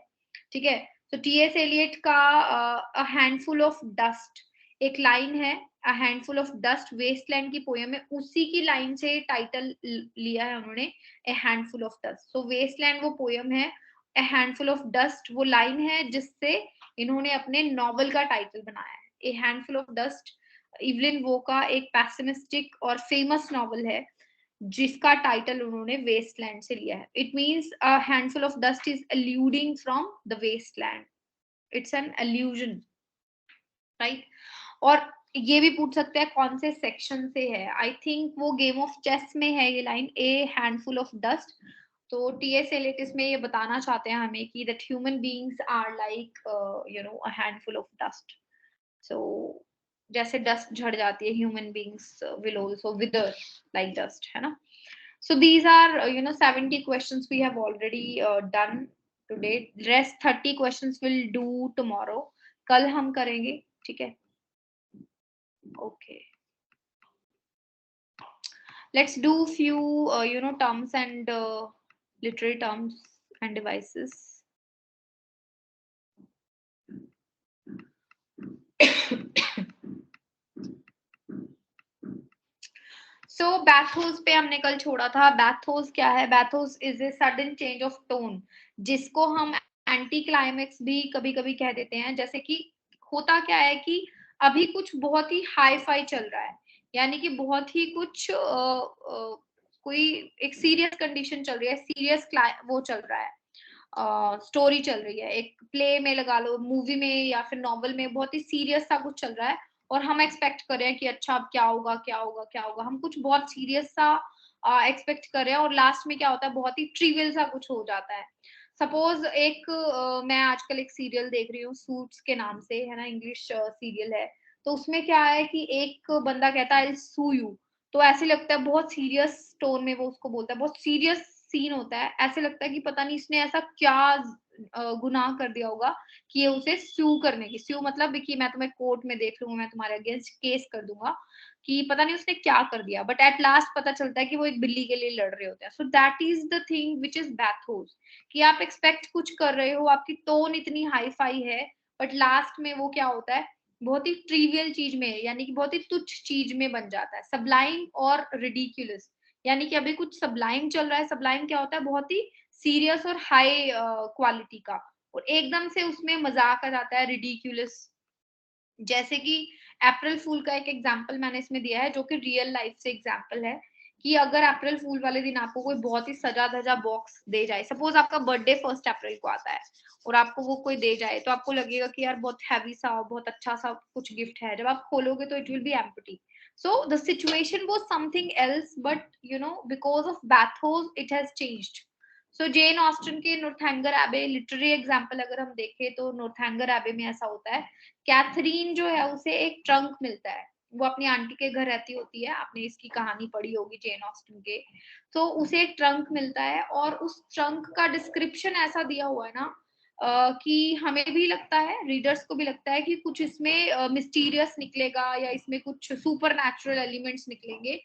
ठीक है। तो टीएस एलियट का अ हैंडफुल ऑफ डस्ट एक लाइन है, a handful of dust Waste Land की पोयम है, उसी की लाइन से टाइटल लिया है उन्होंने, a handful of dust. So Waste Land वो पोयम है, ए हैंडफुल ऑफ डस्ट वो लाइन है जिससे इन्होंने अपने नॉवल का टाइटल बनाया है। A handful of dust Evelyn Waugh का एक पैसिमिस्टिक और फेमस नॉवल है जिसका टाइटल उन्होंने वेस्टलैंड से लिया है। It means a handful of dust is alluding from the Waste Land, it's an allusion, right. और ये भी पूछ सकते हैं कौन से सेक्शन से है, आई थिंक वो गेम ऑफ चेस में है ये line, a handful of dust. तो टीएस एलियट इसमें ये बताना चाहते हैं हमें कि that human beings are like a handful of dust. So जैसे डस्ट झड़ जाती है, human beings will also wither like dust, है ना। So these are 70 questions we have already done today. Rest 30 questions we'll do tomorrow. कल हम करेंगे, ठीक है। Okay. Let's do few terms and literary terms and devices. सो बैथोस पे हमने कल छोड़ा था। बैथोस क्या है? Bathos is a sudden change of tone, जिसको हम एंटी क्लाइमेक्स भी कभी कभी कह देते हैं। जैसे कि होता क्या है कि अभी कुछ बहुत ही हाई फाई चल रहा है, यानी कि बहुत ही कुछ कोई एक सीरियस कंडीशन चल रही है, सीरियस वो चल रहा है, स्टोरी चल रही है, एक प्ले में लगा लो, मूवी में या फिर नॉवल में बहुत ही सीरियस सा कुछ चल रहा है और हम एक्सपेक्ट कर रहे हैं कि अच्छा अब क्या होगा, क्या होगा, क्या होगा? हम कुछ बहुत सीरियस सा एक्सपेक्ट कर रहे हैं और लास्ट में क्या होता है, बहुत ही ट्रिवियल सा कुछ हो जाता है। सपोज़ एक मैं आजकल एक सीरियल देख रही हूँ सूट्स के नाम से, है ना? इंग्लिश सीरियल है। तो उसमें क्या है कि एक बंदा कहता है आई विल सू यू, तो ऐसे लगता है बहुत सीरियस टोन में वो उसको बोलता है, बहुत सीरियस सीन होता है, ऐसे लगता है कि पता नहीं इसने ऐसा क्या गुनाह कर दिया होगा कि ये उसे स्यू करने की, स्यू मतलब कि मैं तुम्हें कोर्ट में देख लूँगा, मैं तुम्हारे अगेंस्ट केस कर दूँगा, कि पता नहीं उसने क्या कर दिया, बट एट लास्ट पता चलता है कि वो एक बिल्ली के लिए लड़ रहे होते हैं। So that is the thing which is bathos, कि आप एक्सपेक्ट कुछ कर रहे हो, आपकी टोन इतनी हाई-फाई है, बट लास्ट में वो क्या होता है, बहुत ही ट्रिवियल चीज़ में, यानी कि बहुत ही तुच्छ चीज़ में बन जाता है। सब्लाइम और रिडिकुलस, यानी कि अभी कुछ सब्लाइम चल रहा है, सब्लाइम क्या होता है, बहुत ही सीरियस और हाई क्वालिटी का, और एकदम से उसमें मज़ाक आ जाता है, रिडिकुलस। जैसे कि अप्रैल फूल का एक एग्जाम्पल मैंने इसमें दिया है, जो कि रियल लाइफ से एग्जाम्पल है, कि अगर अप्रैल फूल वाले दिन आपको कोई बहुत ही सजा-धजा बॉक्स दे जाए, सपोज़ आपका बर्थडे 1 अप्रैल को आता है और आपको वो कोई दे जाए, तो आपको लगेगा कि यार बहुत हेवी सा, बहुत अच्छा-सा कुछ गिफ्ट है। जब आप खोलोगे तो it will be empty. So the situation was something else, but because of Bathos, it has changed. So Jane Austen के नॉर्थैंगर एबे लिटरेरी एग्जांपल अगर हम देखें तो नॉर्थैंगर एबे में ऐसा होता है, कैथरीन जो है उसे एक ट्रंक मिलता है, वो अपनी आंटी के घर रहती होती है, आपने इसकी कहानी पढ़ी होगी जेन ऑस्टन के, तो उसे एक ट्रंक मिलता है और उस ट्रंक का डिस्क्रिप्शन ऐसा दिया हुआ है ना, कि हमें भी लगता है, रीडर्स को भी लगता है कि कुछ इसमें मिस्टीरियस निकलेगा या इसमें कुछ सुपरनैचुरल एलिमेंट्स निकलेंगे,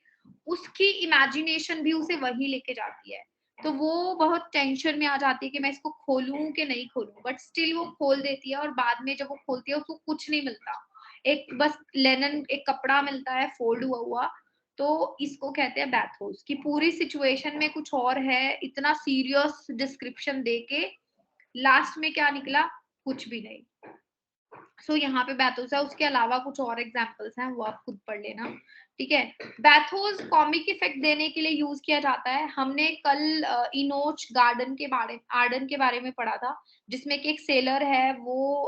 उसकी इमेजिनेशन भी उसे वही लेके जाती है। तो वो बहुत टेंशन में आ जाती है कि मैं इसको खोलूँ कि नहीं खोलूँ, बट स्टिल वो खोल देती है और बाद में जब वो खोलती है उसको कुछ नहीं मिलता। एक बस लिनेन एक कपड़ा मिलता है फ़ोल्ड हुआ हुआ, तो इसको कहते हैं बैथोस, कि पूरी सिचुएशन में कुछ और है, इतना सीरियस डिस्क्रिप्शन देके लास्ट में क्या निकला? कुछ भी नहीं। सो यहाँ पे बैथोस है, उसके अलावा कुछ और एग्जांपल्स हैं, वो आप खुद पढ़ लेना, ठीक है? बैथोस कॉमिक इफेक्ट देने के लिए यूज़ किया जाता है। हमने कल इनोच आर्डन के बारे में पढ़ा था, जिसमें कि एक सेलर है, वो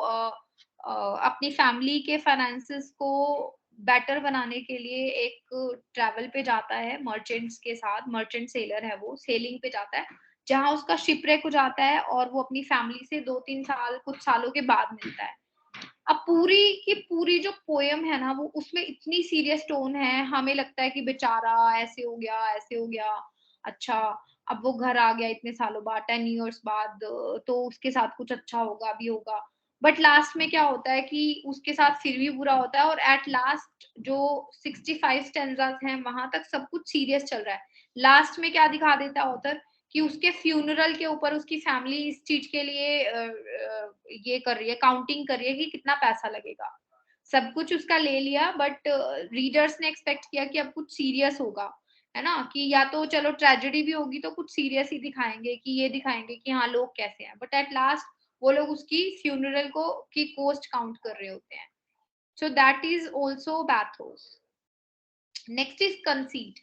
अपनी फैमिली के फाइनेंसेस को बेटर बनाने के लिए एक ट्रैवल पे जाता है मर्चेंट्स के साथ, मर्चेंट सेलर है वो, सेलिंग पे जाता है, जहाँ उसका शिपरेक हो जाता है और वो अपनी फैमिली से 2-3 साल कुछ सालों के बाद मिलता है। अब पूरी की पूरी जो पोएम है ना, वो उसमें इतनी सीरियस टोन है, हमें लगता है कि बेचारा ऐसे हो गया, ऐसे हो गया। अच्छा, अब वो घर आ गया इतने सालों बाद, 10 इयर्स बाद, तो उसके साथ कुछ अच्छा होगा, भी होगा। बट लास्ट में क्या होता है कि उसके साथ फिर भी बुरा होता है और एट लास्ट जो 65 स्टैन्ज़ास हैं, वहाँ तक सब कुछ सीरियस चल रहा है। लास्ट में क्या दिखा देता है ऑथर, कि उसके फ्यूनरल के ऊपर उसकी फैमिली इस चीज़ के लिए ये कर रही है, काउंटिंग कर रही है कि कितना पैसा लगेगा। सब कुछ उसका ले लिया, बट रीडर्स ने एक्सपेक्ट किया कि अब कुछ सीरियस होगा, है ना? कि या तो चलो ट्रेजेडी भी होगी तो कुछ सीरियस ही दिखाएँगे, कि ये दिखाएँगे कि हाँ, लोग कैसे हैं। बट एट लास्ट वो लोग उसकी फ्यूनरल को की कॉस्ट काउंट कर रहे होते हैं। So that is also bathos. Next is conceit.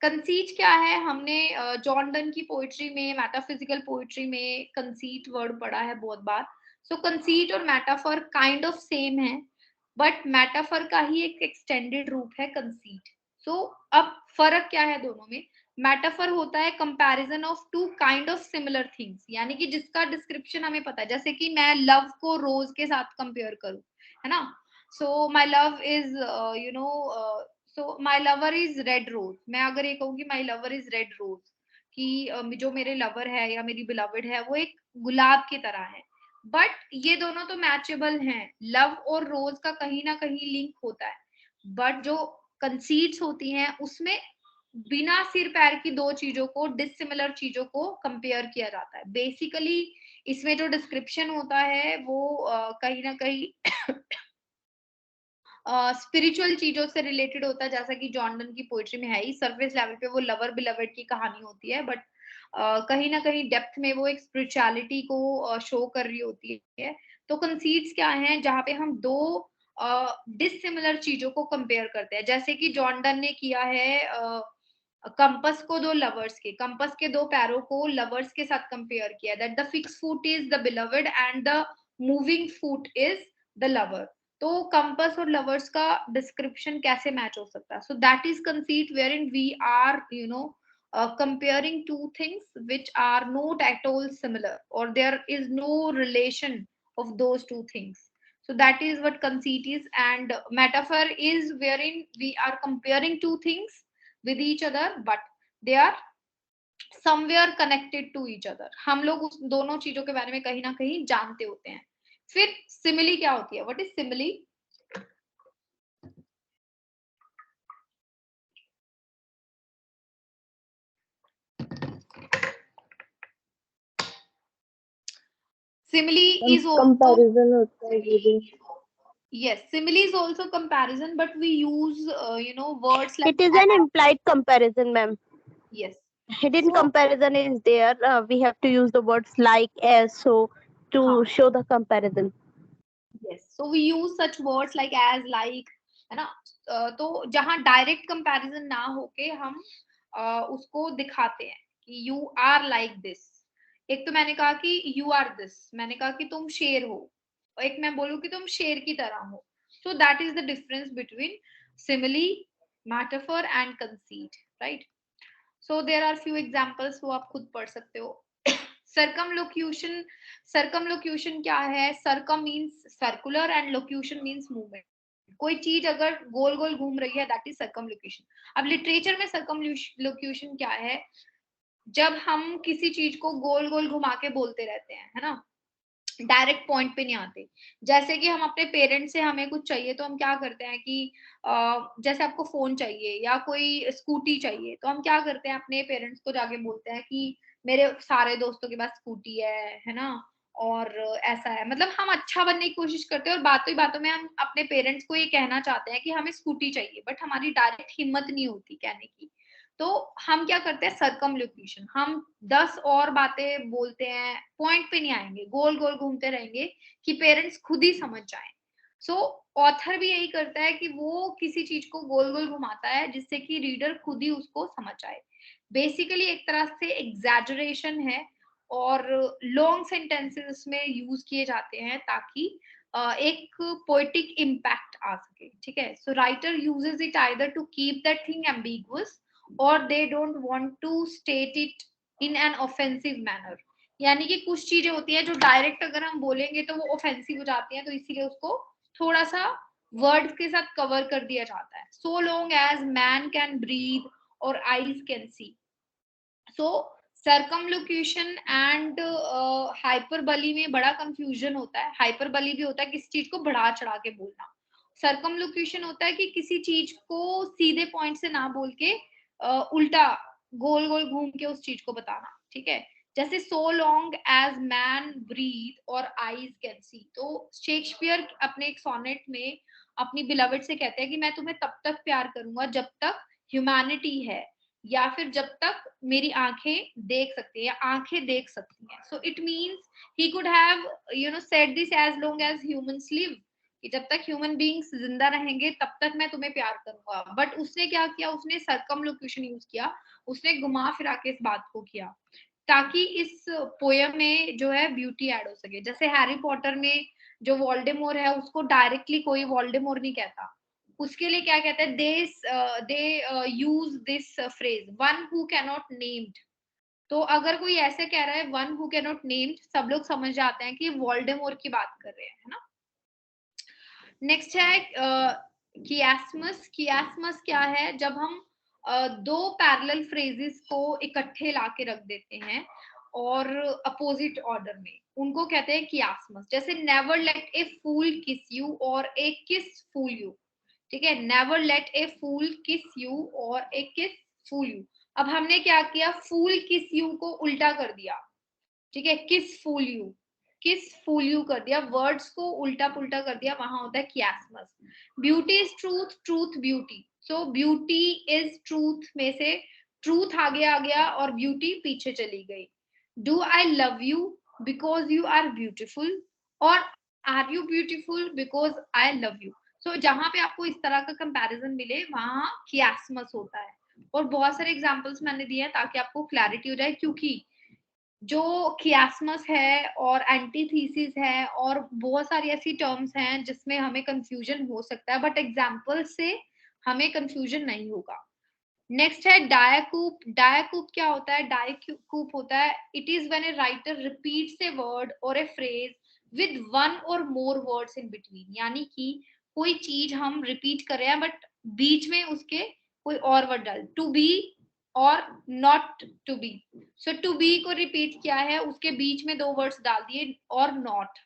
Conceit क्या है? हमने जॉन डन की पोएट्री में, मेटाफिजिकल पोएट्री में कंसीट वर्ड पढ़ा है बहुत बार। सो कंसीट और मेटाफर काइंड ऑफ सेम है, बट मेटाफर का ही एक एक्सटेंडेड रूप है कंसीट। सो अब फ़र्क क्या है दोनों में? मेटाफर होता है comparison of 2 kind of similar things, यानी कि जिसका डिस्क्रिप्शन हमें पता है। जैसे कि मैं लव को रोज़ के साथ कंपेयर करूँ, है ना? So my love is so my lover is red rose, मैं अगर ये कहूँ कि my lover is red rose, कि जो मेरे लवर है या मेरी बिलवड है वो एक गुलाब की तरह है, बट ये दोनों तो मैचेबल हैं, लव और रोज का कहीं ना कहीं लिंक होता है, बट जो कंसीड्स होती हैं उसमें बिना सिर पैर की दो चीजों को, डिसिमिलर चीजों को कंपेयर किया जाता है। बेसिकली इसमें जो डिस्क्रिप्शन होता है वो कहीं ना कहीं स्पिरिचुअल चीज़ों से रिलेटेड होता है, जैसा कि जॉन डन की पोएट्री में है ही, सरफेस लेवल पे वो लवर बिलवड की कहानी होती है, बट कहीं न कहीं डेप्थ में वो एक स्पिरिचुअलिटी को शो कर रही होती है। तो कंसीड्स क्या हैं, जहाँ पे हम 2 डिसिमिलर चीज़ों को कंपेयर करते हैं, जैसे कि जॉन डन ने किया है कंपस को दो लवर्स के, कंपस के दो पैरों को लवर्स के साथ कंपेयर किया, that the fix foot is the beloved and the moving foot is the lover. तो कंपस और लवर्स का डिस्क्रिप्शन कैसे मैच हो सकता है? So that is conceit wherein we are comparing two things which are not at all similar, or there is no relation of those two things. So that is what conceit is, and metaphor is wherein we are comparing two things with each other, but they are somewhere connected to each other. हम लोग उस दोनों चीजों के बारे में कहीं ना कहीं जानते होते हैं। फिर सिमिली क्या होती है? What is simile? Simile is also comparison होता है ये। yes, simile is also comparison, but we use words like It is an implied comparison, ma'am. yes. Hidden So comparison is there. We have to use the words like, as, so to हाँ, show the comparison. yes, so we use such words like as, like, है ना। तो जहाँ direct comparison ना होके हम उसको दिखाते हैं कि यू आर लाइक दिस। एक तो मैंने कहा कि यू आर दिस, मैंने कहा कि तुम शेर हो, और एक मैं बोलूं कि तुम शेर की तरह हो। So that is the difference between simile, metaphor and conceit, right. So there are few examples, वो आप खुद पढ़ सकते हो। सर्कमलोक्यूशन, सर्कमलोक्यूशन क्या है? Circum means circular and locution means movement. कोई चीज अगर गोल गोल घूम रही है, दैट इज सर्कमलोक्यूशन। अब लिटरेचर में सर्कमलोक्यूशन क्या है? जब हम किसी चीज को गोल गोल घुमा के बोलते रहते हैं, है ना, डायरेक्ट पॉइंट पे नहीं आते। जैसे कि हम अपने पेरेंट्स से, हमें कुछ चाहिए तो हम क्या करते हैं कि जैसे आपको फोन चाहिए या कोई स्कूटी चाहिए, तो हम क्या करते हैं, अपने पेरेंट्स को जाके बोलते हैं कि मेरे सारे दोस्तों के पास स्कूटी है ना, और ऐसा है। मतलब हम अच्छा बनने की कोशिश करते हैं, और बातों ही बातों में हम अपने पेरेंट्स को ये कहना चाहते हैं कि हमें स्कूटी चाहिए, बट हमारी डायरेक्ट हिम्मत नहीं होती कहने की। तो हम क्या करते हैं? सर्कमलोक्यूशन। हम 10 और बातें बोलते हैं, पॉइंट पे नहीं आएंगे, गोल गोल घूमते रहेंगे कि पेरेंट्स खुद ही समझ जाएं। सो ऑथर भी यही करता है कि वो किसी चीज को गोल गोल घुमाता है जिससे कि रीडर खुद ही उसको समझ जाए। बेसिकली एक तरह से एग्जैजरेशन है, और लॉन्ग सेंटेंसेस में यूज किए जाते हैं ताकि एक पोएटिक इम्पैक्ट आ सके, ठीक है। So writer uses it either to keep that thing ambiguous, और they don't want to state it in an offensive manner. यानी कि कुछ चीजें होती है जो डायरेक्ट अगर हम बोलेंगे तो वो ऑफेंसिव हो जाती हैं, तो इसीलिए उसको थोड़ा सा वर्ड्स के साथ कवर कर दिया जाता है। So long as man can breathe और eyes can see. So circumlocution and hyperbole में बड़ा कंफ्यूजन होता है। हाइपरबली भी होता है किसी चीज को बढ़ा चढ़ा के बोलना। सर्कमलोक्यूशन होता है कि किसी चीज को सीधे पॉइंट से ना बोल के उल्टा गोल गोल घूम के उस चीज को बताना, ठीक है। जैसे so long as man breathe और आईज कैन सी। तो शेक्सपियर अपने एक सोनेट में अपनी बिलवड से कहते हैं कि मैं तुम्हें तब तक प्यार करूंगा जब तक ह्यूमैनिटी है, या फिर जब तक मेरी आंखें देख सकती है या आंखें देख सकती हैं। So it means he could have said this as long as humans live, कि जब तक ह्यूमन बीइंग्स जिंदा रहेंगे तब तक मैं तुम्हें प्यार करूंगा। बट उसने क्या किया? उसने सर्कमलोक्यूशन यूज किया, उसने घुमा फिरा के इस बात को किया ताकि इस पोयम में जो है ब्यूटी ऐड हो सके। जैसे हैरी पॉटर में जो वोल्डेमोर है उसको डायरेक्टली कोई वोल्डेमोर नहीं कहता, उसके लिए क्या कहते हैं? They use this phrase one who can not named. तो अगर कोई ऐसे कह रहा है one who can not named, सब लोग समझ जाते हैं कि वोल्डेमोर की बात कर रहे हैं, है ना। नेक्स्ट है कियास्मस। कियास्मस क्या है? जब हम दो पैरेलल फ्रेजेस को इकट्ठे लाके रख देते हैं और अपोजिट ऑर्डर में, उनको कहते हैं कियास्मस। जैसे नेवर लेट ए फूल किस यू और ए किस फूल यू, ठीक है। नेवर लेट ए फूल किस यू और ए किस फूल यू। अब हमने क्या किया? फूल किस यू को उल्टा कर दिया, ठीक है। किस फूल यू, किस फूल यू कर दिया, वर्ड्स को उल्टा पुल्टा कर दिया, वहां होता है chiasmus. Beauty is truth, truth beauty. So beauty is truth में से ट्रूथ आगे आ गया और ब्यूटी पीछे चली गई। Do I love you because you are beautiful, or are you beautiful because I love you. So जहां पे आपको इस तरह का कंपैरिजन मिले वहां कियास्मस होता है। और बहुत सारे एग्जांपल्स मैंने दिए हैं ताकि आपको क्लैरिटी हो जाए, क्योंकि जो कियास्मस है और एंटीथीसिस है और बहुत सारी ऐसी टर्म्स हैं जिसमें हमें कंफ्यूजन हो सकता है, बट एग्जांपल से हमें कंफ्यूजन नहीं होगा। नेक्स्ट है डायकूप। डायकूप क्या होता है? डायकूप होता है it is when a writer repeats a word और ए फ्रेज विद वन और मोर वर्ड्स इन बिटवीन, यानी कि कोई चीज हम रिपीट कर रहे हैं बट बीच में उसके कोई और वर्ड डाल, टू बी और not to be. So to be को रिपीट किया है, उसके बीच में दो वर्ड्स डाल दिए और नॉट।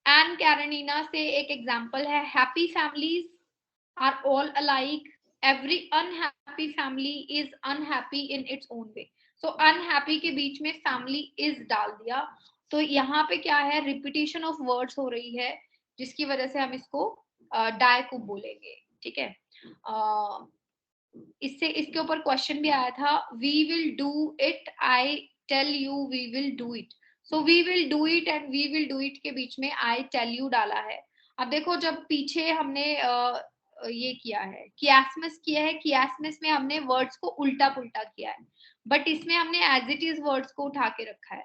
एन कैरेनिना से एक एग्जांपल है, happy families are all alike, every unhappy family is unhappy in its own way। so unhappy के बीच में family is डाल दिया, तो यहाँ पे क्या है, रिपीटेशन ऑफ वर्ड्स हो रही है जिसकी वजह से हम इसको डायकूप बोलेंगे। ठीक है, इससे इसके ऊपर क्वेश्चन भी आया था, we will do it, I tell you we will do it. So we will do it and we will do it के बीच में आई टेल यू डाला है। अब देखो, जब पीछे हमने ये किया है, कियास्मस किया है, कियास्मस में हमने वर्ड्स को उल्टा पुल्टा किया है, बट इसमें हमने एज इट इज वर्ड्स को उठा के रखा है।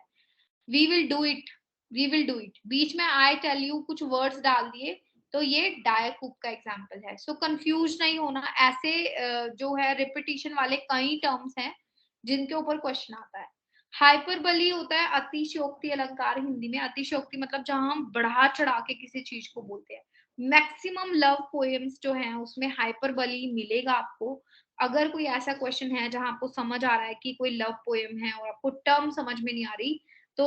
We will do it, we will do it, बीच में आई टेल यू कुछ वर्ड्स डाल दिए, तो ये डायकूप का एग्जाम्पल है। सो कंफ्यूज नहीं होना, ऐसे जो है रिपीटिशन वाले कई टर्म्स हैं जिनके ऊपर क्वेश्चन आता है। हाइपरबली होता है अतिशयोक्ति अलंकार, हिंदी में अतिशयोक्ति मतलब जहां हम बढ़ा चढ़ा के किसी चीज को बोलते हैं। मैक्सिमम लव पोएम्स जो हैं उसमें हाइपरबली मिलेगा आपको। अगर कोई ऐसा क्वेश्चन है जहां आपको समझ आ रहा है कि कोई लव पोएम है और आपको टर्म समझ में नहीं आ रही, तो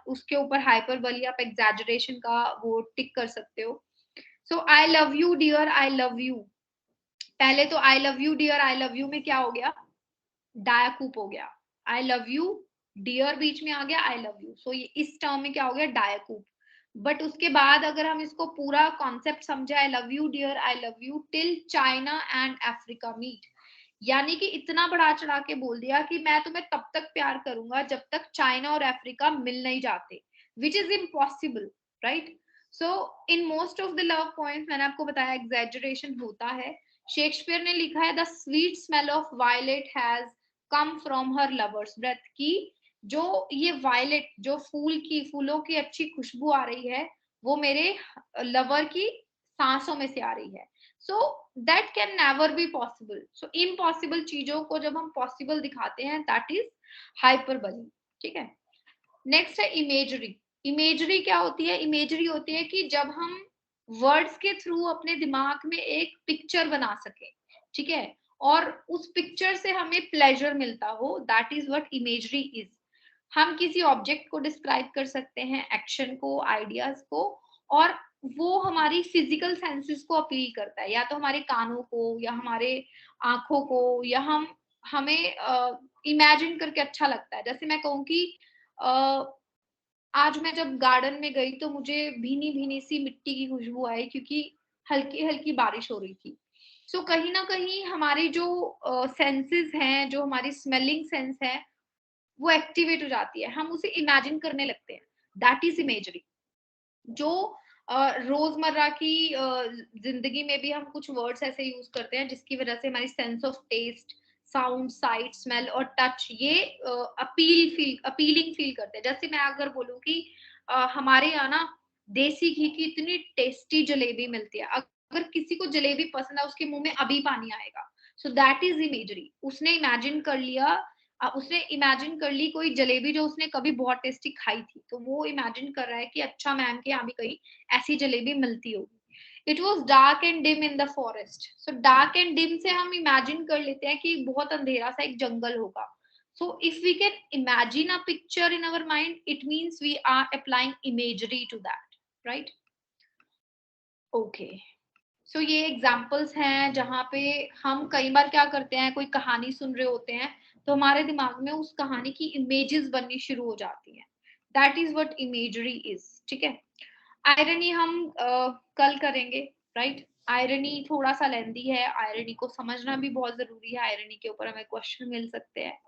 उसके ऊपर हाइपरबली आप एग्जैजरेशन का वो टिक कर सकते हो। So I love you dear, I love you, पहले तो I love you dear I love you में क्या हो गया, डायकूप हो गया। आई लव यू डियर बीच में आ गया आई लव यू, सो ये इस टर्म में क्या हो गया, डायकूप। बट उसके बाद अगर हम इसको पूरा कॉन्सेप्ट समझे, I love you dear I love you till China and Africa meet, यानी कि इतना बढ़ा चढ़ा के बोल दिया कि मैं तुम्हें तब तक प्यार करूंगा जब तक चाइना और अफ्रीका मिल नहीं जाते, which is impossible, right. So in most of the love points मैंने आपको बताया एग्जैजरेशन होता है। शेक्सपियर ने लिखा है the sweet smell of violet has come from her lover's breath, की जो ये वायलेट जो फूलों की अच्छी खुशबू आ रही है वो मेरे लवर की सांसों में से आ रही है। So that can never be possible. So impossible चीजों को जब हम पॉसिबल दिखाते हैं दैट इज हाइपरबली। ठीक है, नेक्स्ट है इमेजरी। इमेजरी क्या होती है? इमेजरी होती है कि जब हम वर्ड्स के थ्रू अपने दिमाग में एक पिक्चर बना सके, ठीक है, और उस पिक्चर से हमें प्लेजर मिलता हो, that is what imagery is. हम किसी ऑब्जेक्ट को डिस्क्राइब कर सकते हैं, एक्शन को, आइडियाज को, और वो हमारी फिजिकल सेंसेस को अपील करता है, या तो हमारे कानों को या हमारे आंखों को, या हमें इमेजिन करके अच्छा लगता है। जैसे मैं कहूँ कि आज मैं जब गार्डन में गई तो मुझे भीनी भीनी सी मिट्टी की खुशबू आई क्योंकि हल्की हल्की बारिश हो रही थी। सो कहीं ना कहीं हमारी जो सेंसेस हैं, जो हमारी स्मेलिंग सेंस है, वो एक्टिवेट हो जाती है, हम उसे इमेजिन करने लगते हैं, दैट इज इमेजरी। जो रोजमर्रा की जिंदगी में भी हम कुछ वर्ड्स ऐसे यूज करते हैं जिसकी वजह से हमारी sense of taste, sound, sight, smell और टच ये अपीलिंग फील करते हैं। जैसे मैं अगर बोलूं कि हमारे यहाँ ना देसी घी की इतनी टेस्टी जलेबी मिलती है, अगर किसी को जलेबी पसंद है उसके मुंह में अभी पानी आएगा। सो दैट इज इमेजरी। उसने इमेजिन कर लिया, उसने इमेजिन कर ली कोई जलेबी जो उसने कभी बहुत टेस्टी खाई थी, तो वो इमेजिन कर रहा है कि अच्छा मैम के यहाँ भी कहीं ऐसी जलेबी मिलती होगी। It was dark and dim in the forest. So dark and dim से हम इमेजिन कर लेते हैं कि बहुत अंधेरा सा एक जंगल होगा। So if we can imagine a picture in our mind, it means we are applying imagery to that, right. Okay, so ये एग्जाम्पल्स हैं जहाँ पे हम कई बार क्या करते हैं, कोई कहानी सुन रहे होते हैं तो हमारे दिमाग में उस कहानी की इमेजेस बननी शुरू हो जाती हैं, that is what imagery is. ठीक है, आयरनी हम कल करेंगे, राइट। आयरनी थोड़ा सा लेंदी है, आयरनी को समझना भी बहुत जरूरी है, आयरनी के ऊपर हमें क्वेश्चन मिल सकते हैं।